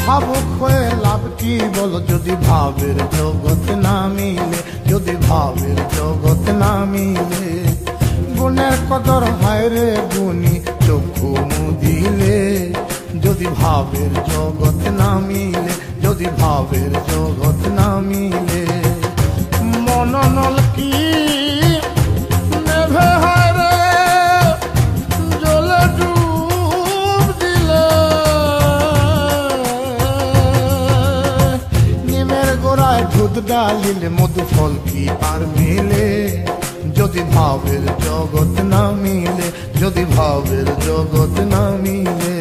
ভাবুক হয়ে লাভ কি বলো, যদি ভাবের জগৎ না মিলে, যদি ভাবের জগৎ না মিলে। গুণের কদর হয় রে গুণী চক্ষু মুদিলে, যদি ভাবের জগৎ না মিলে, যদি ভাবের জগৎ না মিলে। মননল কি নেভে হয় রে জলে ডুব দিলে, নিমের গোড়ায় দুধ ডালিলে মধু ফল কি আর মিলে, যদি ভাবের জগৎ না মিলে, যদি ভাবের জগৎ না মিলে।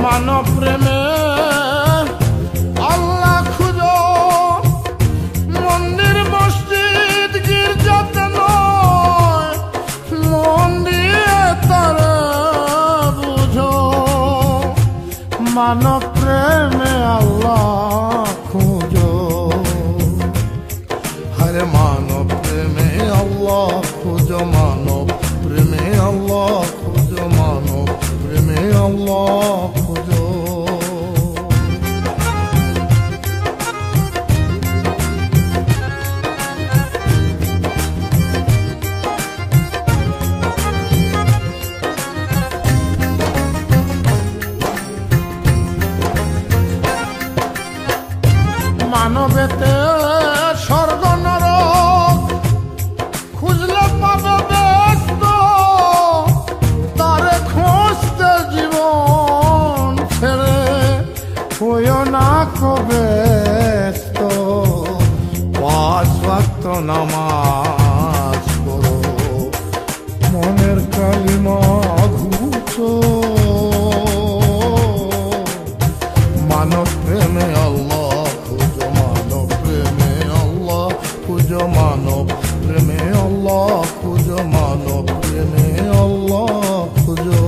মানব প্রেমে আল্লাহ খুঁজো, মন্দির মসজিদ গির্জাতে নয়, মন দিয়ে তারা বুঝো। মানব প্রেমে আল্লাহ খুঁজো, হরে মানব প্রেমে আল্লাহ খুঁজো, মানব প্রেমে আল্লাহ খুঁজো, মানব প্রেমে আল্লাহ খুঁজো। মানবেতে স্বর্গ নরক খুঁজলে পাবে ব্যস্ত, তারে খুঁজতে জীবন ছেড়ে হইও না কো ব্যস্ত। 5 ওয়াক্ত নামাজ পড়ো, মনের কালিমা ঘুচো। মানব প্রেমে আল্লাহ খুঁজো, মানব প্রেমে আল্লাহ খুঁজো, মানব প্রেমে আল্লাহ খুঁজো, মানব প্রেমে আল্লাহ খুঁজো।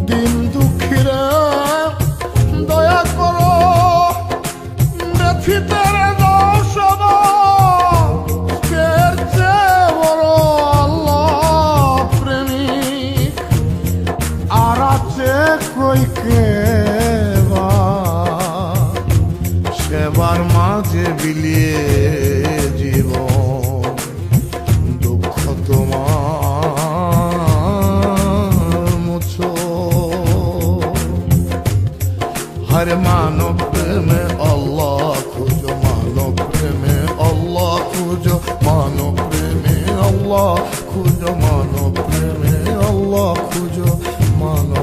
দিন দুঃখীরা দয়া করো, ব্যথিতের দাও সদা, এর চেয়ে বড় আল্লাহ প্রেমিক আর আছে কই কেবা। সেবার মাঝে বিলিয়ে জীবন, দুঃখ তোমার মুছো। হরে মানব প্রেমে আল্লাহ খুঁজো, মানব প্রেমে আল্লাহ খুঁজো, মানব প্রেমে আল্লাহ খুঁজো, মানব প্রেমে আল্লাহ খুঁজো, মানব